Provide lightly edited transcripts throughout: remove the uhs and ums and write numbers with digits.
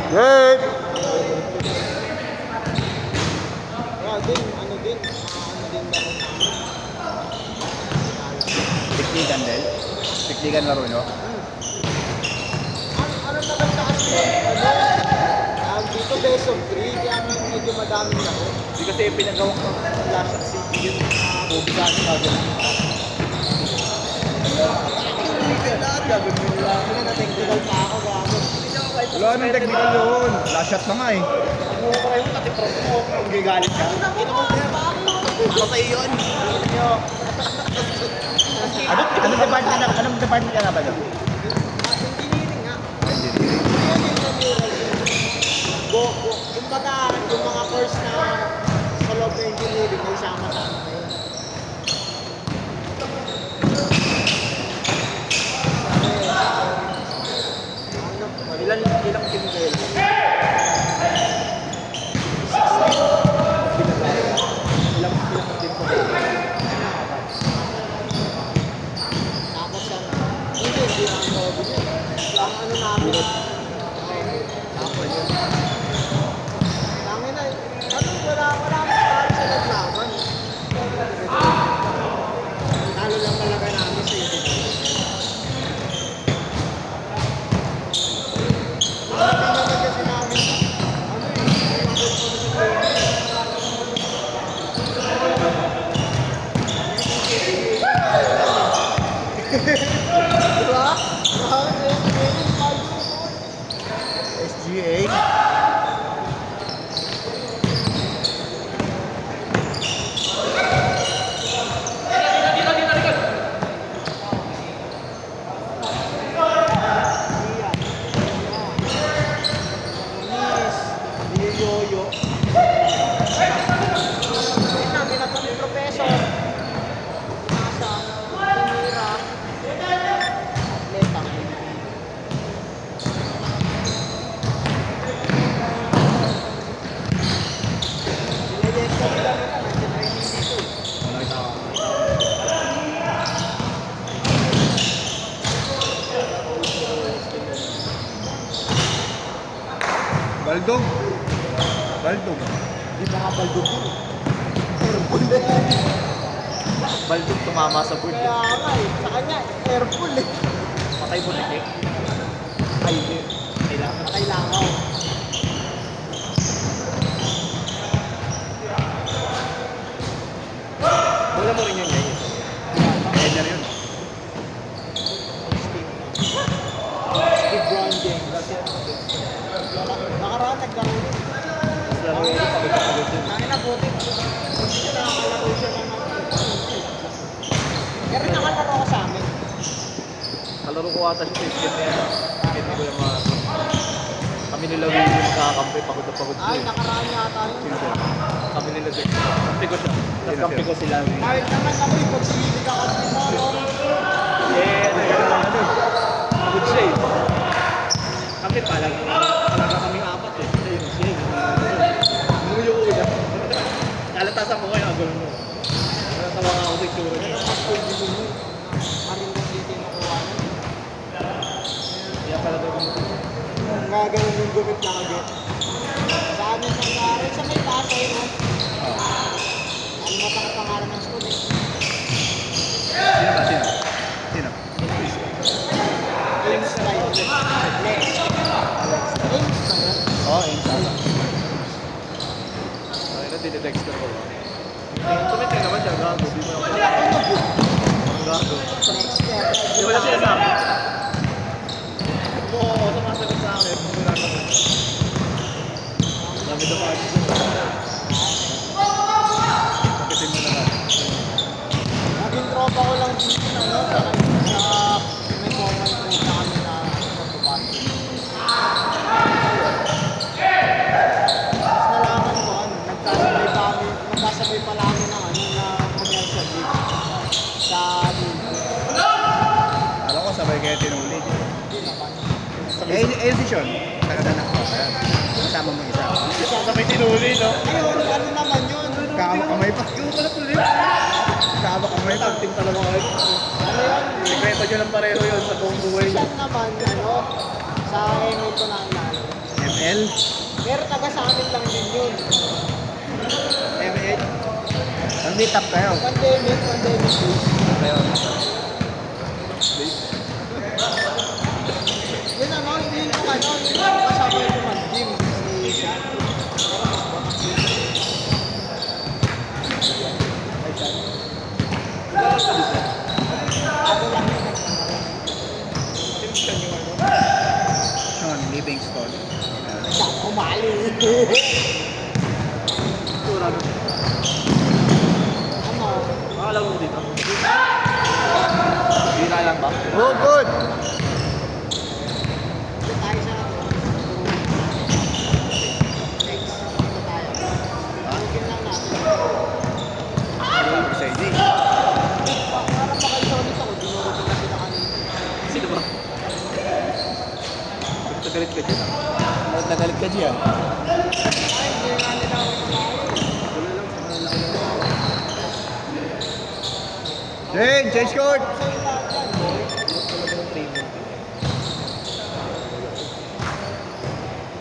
Hey! Ano din laro namin. Tiklikan din. Tiklikan laro nyo. Ano naman sa kasi? Dito best of 3, kaya medyo madaming laro. Hindi kasi pinagawa ko ng Last City yun. Bubigan ka ganun. Lahat gagawin mo lang. Hindi na technical pa ako, gagawin. Wala nang technical doon. Last shot na nga eh. Ano pa kayo, tati-pro mo, kung gigalit ka. Para sa iyo yun. Anong department ka na ba doon? Engineering nga. Kumbaga, yung mga course na sa loob ng engineering, may sama-sama kayo. Ilang team kayo? 16. Ilang team ko kayo? Tapos yan. Hindi na ang lobby niya. Ang ano namin. Tapos yun. Tangin na. Wala talo sa naglaban. Talo lang talaga namin sa iyo. Diba? SGA. Yoyo. Ayun na, binatang ni Professor. Nasa Timira. Atleta. Sinayos ko nila nila. Nag-training dito. Baldog. Baldog. Hindi pa nga baldog yun. Baldog tumama sa board. Kaya nga eh. Sa kanya, airpool eh. Patay mo na Ay, kailangan. Wala mo rin yun guys. Header yun. Steve Brown James. Nakaraan, nagkaroon yun. Laro yun. Pagod-pagod yun. Nangin na puti. Kasi nakakalaro siya ng pero nakalaro ko sa amin. Kalaro ko ata siya sa skate na yan. Skate ko yung mga... Kami nila Willie magkakampi. Pagod na pagod Ay, siya. nakaraan yata yun. Kami nila Jack. Kampi ko siya. Kampi ko sila. Kahit naman ako yung pagsilili ka kasi mo, no? Ano? Pagod siya eh. Kami talaga kaming apat eh. Siya yun. Umuyo ko na. Kalatasan mo kayo. Agol mo. Natawa nga ako sa itsura niya. Pero mas pwede mo yun. Marinda City nakuha na. Kaya pala daw gumutin. Gaganon yung gumit na agad. Sa amin nangyari sa may Pasay, no? Ano mata ang pangalan ng school eh? Sino ba? Sino? Sino? James Ray. Lex. James na yun. Oo, yung sala. Ay, nati-detect ko. Tumitin naman siya. Gago. Di mo naman. Gago. Next year. Di mo na siya sabi. Oo, sumasagot sa akin. Wala ka mo. Dami daw kayo. Pakitin mo na lang. Naging tropa ko lang dito na yun. Sa may common friend na kami na pagpapasok. Tapos nalaman ko, nagkasabay pala kami ng commercial league. Sa Alam ko sabay kayo tinulid. hindi naman. Edition. Nakadanak ko. Ayan. Kasama mo isa. Sabay tinuli, no? Ayun, ano naman yun? Kamay pa. Yung pala tuloy. Kamay pa. Team talaga kayo. Ano yun? Sekreto nyo lang pareho yun sa buong buhay. Siya naman, sa email ko na inalo. L. Pero taga sa amin lang din yun. MH. Mag-meet up kayo. Pandemic days. Kayo. Yun ano, hindi yung ano, yung kasama yung mag-gym. Si Sean. Pero mas bakas yun. Ay, Sean. Ako lang yun. Sinuskan yung ano. Sean Livingston. Siya, umali. Tura doon. Ano? Makalaro mo dito. Bira lang ba? Oh, good! Dito tayo sa next. Dito tayo. Bukin lang natin. Sabi sa inyo. Para makalimutan ako, dinuro ko na sila kanina. Sino ba? Galit ka dyan. Nagalit ka dyan. Ay, hindi nga nila ako nalaman. Wala lang. Ang laki lang. Jane, change court! Sa'yo lahat yan, boy. Talagang training.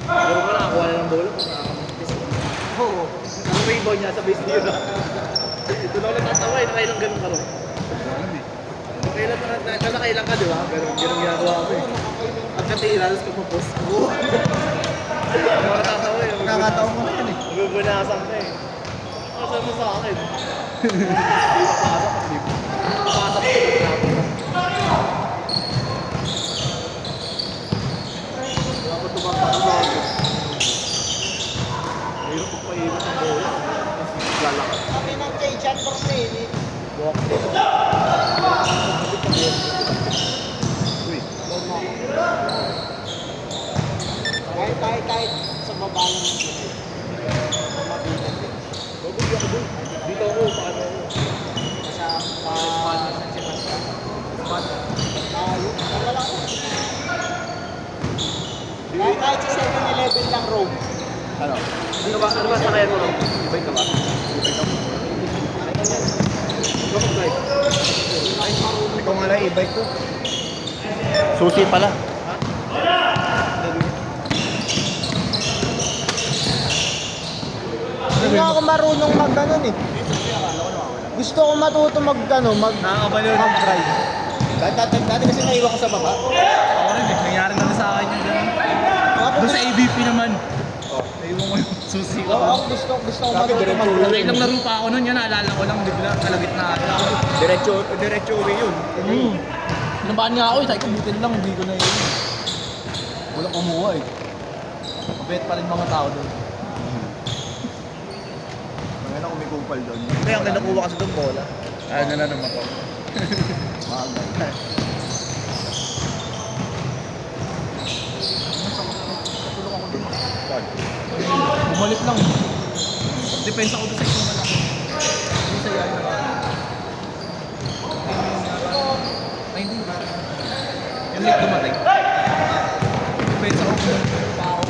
Pero ko nakakuha na ng bola. Oo. Ang rebound niya sa base niya. Doon ako natatawa eh. Nakailang ganun ka rin. Nakailang ka, di ba? Pero ganun ginagawa ko eh. Pagkatira, tapos kumapost ko. Ako natatawa eh. Nakakataon mo na yan eh. Nagugunasan ka eh. Kasal mo sa akin. Hindi papasok. Hindi papasok ko. Dapat tumakpak ko sa akin. Mahirap magpahirap ang bola. Lalakad. Kami ng kay Chan for minute. Walk. Uy. Doon mo ako. Kahit sa baba lang ng tubig. Mabigat din. Babugi ako doon. Dito ako. Paano ako? Sa San Sebastian. Tayo. Wala lang ako. Kahit sa 7-Eleven lang roam. Ano? Ano ba sa kaya mo? Ibay ka ba? Ibay ka ba? Ikaw mag-drive. Kahit marunong. Ikaw nga lang e-bike ko. Susi pala. Hindi nga ako marunong mag-ganon eh. Gusto ko matuto mag-drive. Dati kasi naiwan ko sa baba. Ako rin eh, nangyari na sa akin yung gano'n. Doon sa ABP naman. Oh. Naiwan ko yung susi ko. Oo, gusto ko Sabi, matuto diretso mag-drive. Nakailang laro pa ako nun, yan naalala ko lang, bigla kalagit na ata ako. Diretso uwi yun. Pinabahan nga ako, sabi ko butin lang, hindi ko na yun. Walang kumuha eh. Mabait pa rin mga tao doon. Mga na kumikupal doon. Hindi, ang kinukuha kasi doon bola. Ano na naman ko. Maaga. Bumalik lang. Depensa ko doon sa isang malaki. Hindi sa yayin na ay hindi. Yung late dumating. Depensa ko kung pa ako.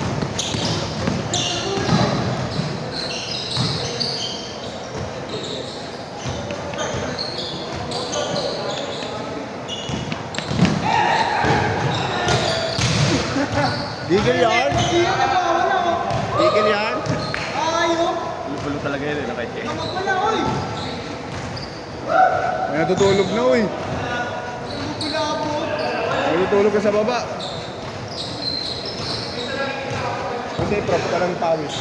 Digil yan? Digil yan? Ayaw! Lulo talaga yun eh, nakay Jay. Kamag wala, oy! May natutulog na uy. Kulabot! Natutulog ka sa baba. Kasi prop ka ng tawis.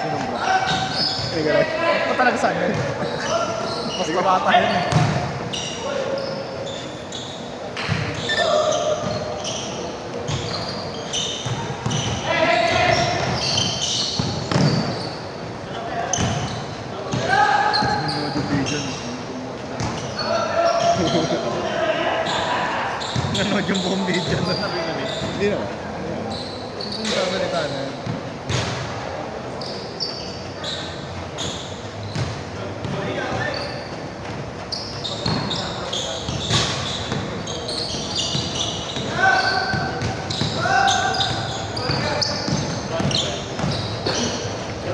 Sinong bro? Ay, gano'n. Ito talaga saan yan? Mas mabata yun eh. Nanood yung buong video na nabibinig. Hindi naman. Yung sasalita na yun.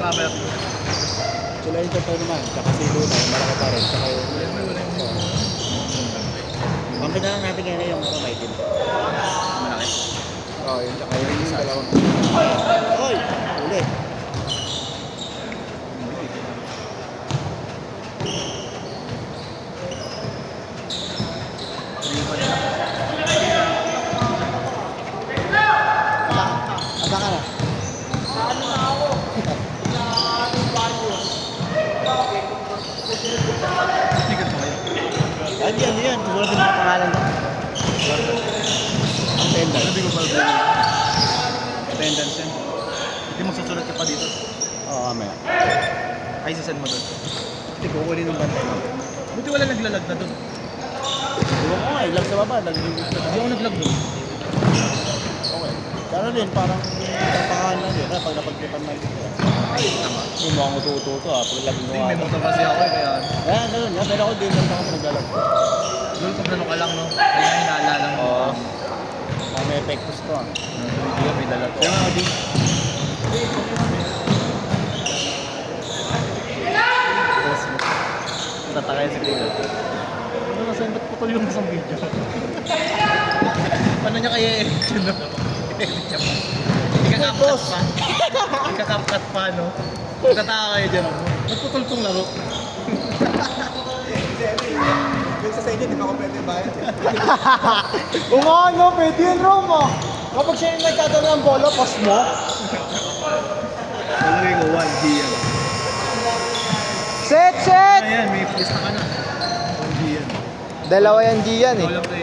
Robert. Sila yung totoo naman. Tsaka si Luna, yung malaki pa rin. Tsaka yung... Kampi na lang natin ngayon yung may team. Malaki. Oo, yun. Tsaka yun yung dalawang. Hoy! Uli. Aba ka na. Ticket mo kayo. Ay, ano yan? Susunod din mga pangalan ko. Sabi ko pala bro. Attendance yan. Hindi mo susunod ka pa dito. Oo, mamaya. Ay, sasend mo doon. Hindi ko kunin ng bantay. Buti wala naglalag na doon. Iwan ko nga, ilag sa baba. Nag-release na. Hindi ako naglag doon. Okay. Pero din, parang tapangahan lang yun. Pag napagkipan na dito. Yung mga mututo ha. Pag lagi Hindi, may motor kasi ako eh. Kaya Kaya ganun nga. Pero ako din lang ako naglalag. doon pag ano ka lang no. Kaya hinala lang. Oo. May epektos to ah. Hindi may dala to. Kaya nga, di. Tatakay si Kuya. Ano nasa ba't putol yung isang video? Paano niya kaya edit yun no? Edit niya pa. Ikakapkat pa. Ikakapkat pa no? Tataka kayo dyan. Ba't putol tong laro? Yung sa inyo, di ba kompleto yung bayad? Oo nga no, pwede yun Roma. Kapag siya yung nagkataon ng bola, pass mo. Malagay ko, 1G yan. Set! Ayan, may lista ka na. Hindi yan. Dalawa yan di yan Ikaw lang player.